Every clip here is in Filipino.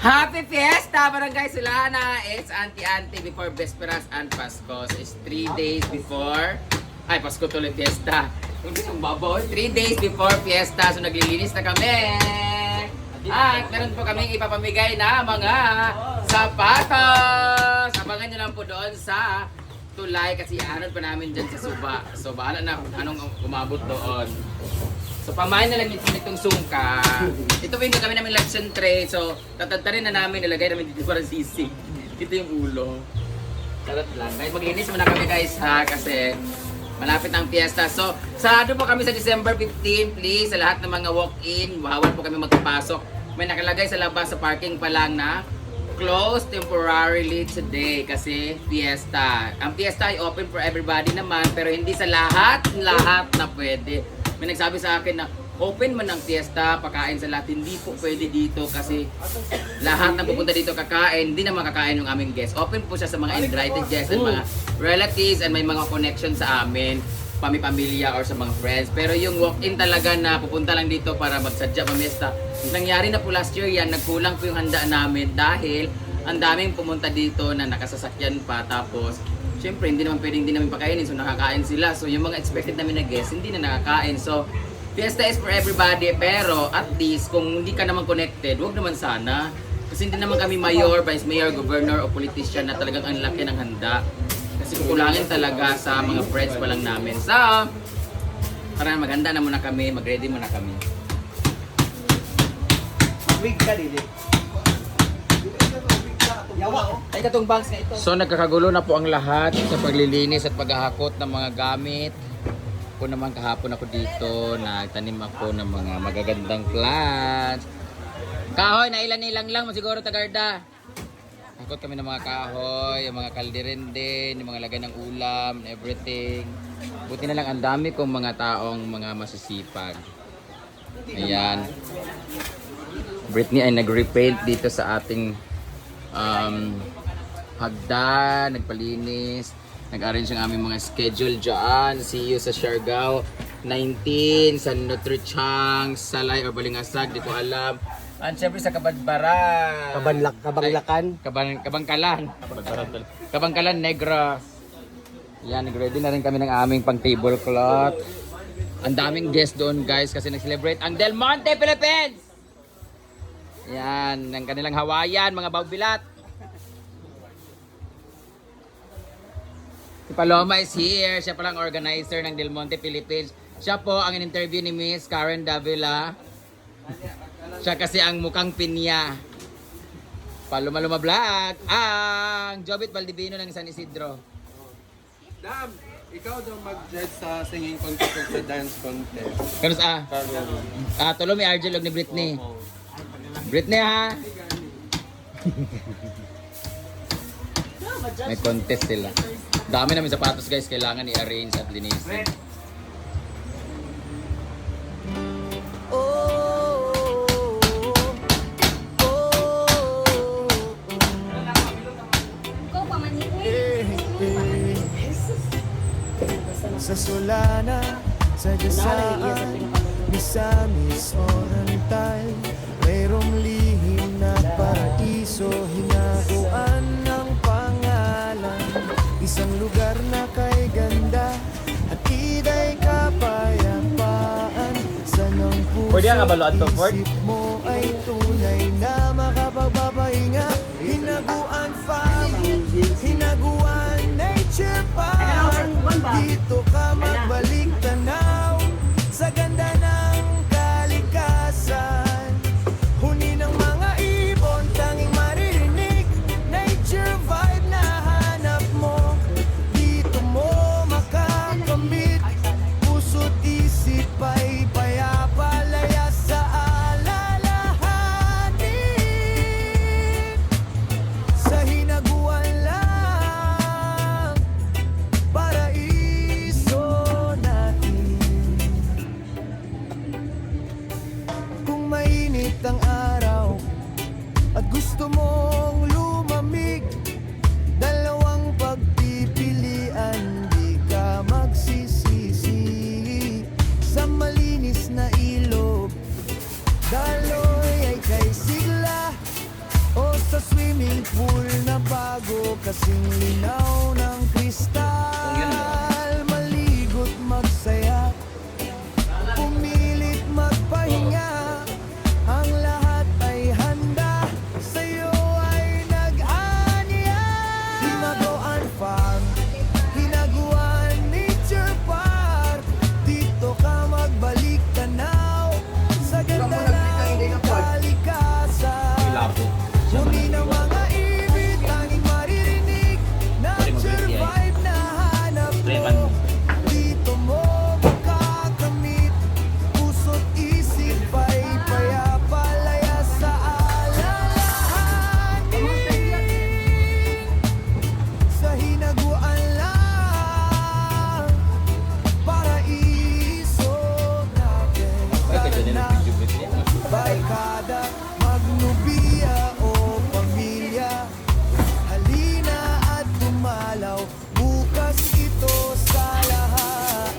Happy Fiesta, Barangay Sulana! It's Auntie before Vesperas and Pasko. So it's 3 days before... Ay, Pasko tuloy Fiesta. Yung babaw, 3 days before Fiesta. So naglilinis na kami. At meron po kaming ipapamigay na mga sapatos. Abangan nyo lang po doon sa Tulay kasi aanod pa namin dyan sa Suba. So bahala na kung anong umabot doon. So pamain na lang itong sungka. Ito po yung kami namin luncheon tray. So tatantarin na namin, nilagay namin dito parang sisig. Ito yung ulo. Charot lang. Guys, mag-inis muna kami guys ha kasi malapit na ang fiesta. So sarado po kami sa December 15. Please sa lahat ng mga walk-in, bawal po kami magpapasok. May nakalagay sa labas sa parking pa lang na closed temporarily today kasi fiesta. Ang fiesta ay open for everybody naman pero hindi sa lahat na pwede. May nagsabi sa akin na open man ang fiesta, pakain sa lahat. Hindi po pwede dito kasi lahat na pupunta dito kakain, hindi na makakain yung aming guests. Open po siya sa mga invited guests and mga relatives and may mga connection sa amin, pamilya or sa mga friends. Pero yung walk-in talaga na pupunta lang dito para magsadya pamiesta, nangyari na po last year yan, nagkulang po yung handa namin dahil ang daming pumunta dito na nakasasakyan pa tapos siyempre, hindi namin pakainin, so nakakain sila. So, yung mga expected namin na guests, hindi na nakakain. So, fiesta is for everybody, pero at least, kung hindi ka naman connected, wag naman sana. Kasi hindi naman kami mayor, vice mayor, governor, o politician na talagang ang laki ng handa. Kasi kukulangin talaga sa mga friends pa lang namin. So, parang maghanda na muna kami, mag-ready muna kami. Wig ka, Dili. Ay, katong bags na ito. So, nagkakagulo na po ang lahat sa paglilinis at paghahakot ng mga gamit. Ako naman kahapon ako dito, nagtanim ako ng mga magagandang plants. Kahoy, na ilan-ilang lang, siguro tagarda. Hakot kami ng mga kahoy, yung mga kaldirin din, yung mga lagay ng ulam, everything. Buti na lang ang dami kong mga taong mga masisipag. Ayan. Britney ay nag-repaint dito sa ating hagdan, nagpalinis, nag-arrange ang aming mga schedule dyan. See you sa Siargao 19, sa Nutrichang, Salay or Balingasag, di ko alam. At syempre sa Kabadbaran. Kabanglakan. Kabangkalan. Kabangkalan Negros. Yan, nag-ready na rin kami ng aming pang tablecloth. Ang daming guests doon guys kasi nag-celebrate ang Del Monte, Philippines! Yan, ng kanilang Hawaiian, mga bawbilat. Si Paloma is here. Siya palang organizer ng Del Monte, Philippines. Siya po ang in-interview ni Miss Karen Davila. Siya kasi ang mukhang pinya. Paloma Vlog. Ang Jobit Valdivino ng San Isidro. Dam, ikaw daw mag-judge sa singing contest at sa dance contest. Kanus tulo may Argel og ni Britney. Britney ha. May contest sila. Dami namin sapatos guys, kailangan i-arrange at linisin. Sa Solana, sa Jasaan, Misamis, Orantal, mayroong lihim na paraiso, hinaguan ng pangalan. Isang lugar na kay ganda at iday kapayapaan. Sanang puso isip mo ay tunay na makapagpapahinga. Hinaguan farm, hinaguan nature park. Dito ka magbalik tanaw sa ganda ng kalikasan. Huni ng mga ibon, tanging maririnig. Nature vibe na hanap mo. Dito mo makakamit. Puso't isip ay payapa, laya sa alala. swimming pool na bago kasing linaw ng kristal. Maligo't magsaya, pumilit magpahinga, ang lahat ay handa, sa'yo ay nag-aniya. Hinaguan Farm, Hinaguan Nature Park, dito ka magbalik tanaw sa ganda ng kalikasan. Huni ng mga ibig, tanging maririnig, nature vibe na hanap mo. Dito mo makakamit, puso't isip ay payapalaya sa alalahanin. Sa hinaguan lang, paraiso natin. Barkada, magnubiya o pamilya, halina at dumalaw, bukas ito sa lahat.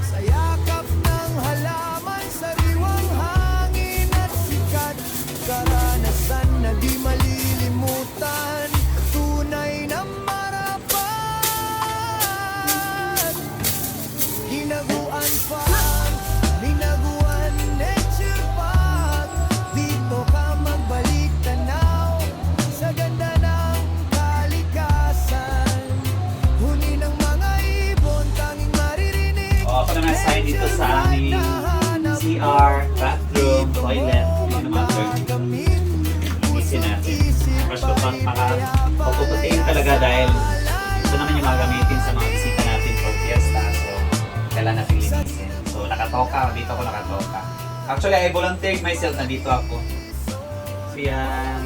Sa yakap ng halaman, sariwang hangin at sikat, karanasan na di malilimutan, tunay na marapat. Hinaguan Farm, Hinaguan Nature Park, dito ka magbalik tanaw sa ganda ng kalikasan. Huni ng mga ibon, tanging maririnig. O, ako naman sign dito sa aming CR, bathroom, toilet, yung naman linisin natin. First ko pang papuputiin talaga dahil ito naman yung magamitin sa mga bisita natin for fiesta. So, kailangan natin linisin. So, nakatoka. Dito ako nakatoka. Actually, I volunteered myself na dito ako. So, yan.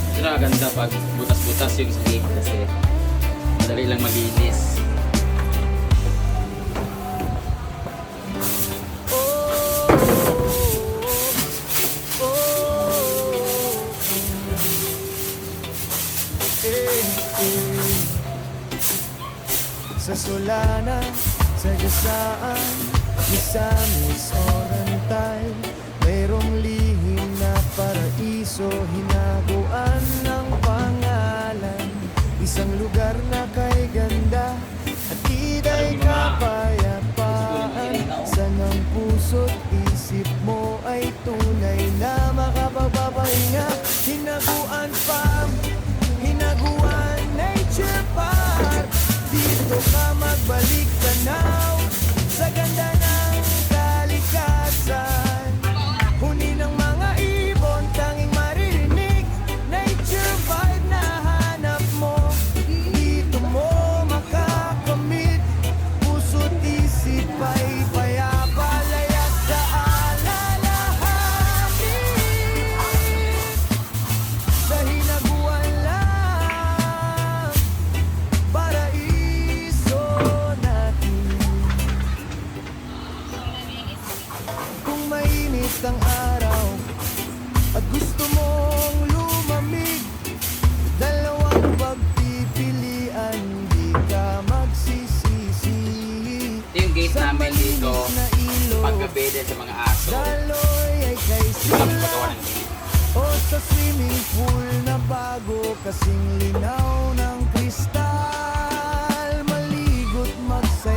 Ito nakaganda pag butas-butas yung sahig kasi madali lang malinis. Sa Solana, sa Gasaan, Misamis, Orantal, mayroong lihim na paraiso, hinaguan ng pangalan. Isang lugar na kay ganda at ita'y kapayapaan. Sa ng puso't isip mo ay tunay na makapagpapahinga. Hinaguan Farm, Hinaguan Nature Park, dito ka magbalik tanaw sa ganda ng kalikasan. Huni ng mga ibon, tanging maririnig, nature vibe na hanap mo. Dito mo makakamit, puso't isip ay payapalaya sa alalahanin. Sa hinaguan lang, paraiso natin. Kung mainit ang araw at gusto mong lumamig, dalawang pagpipilian, di ka magsisisi. Ito yung gate namin dito Na ilog, paggabi din sa mga aso. daloy ay kay Walang sila, paggawa ng gate. o sa swimming pool na bago kasing linaw ng kristal. Maligo't magsaya,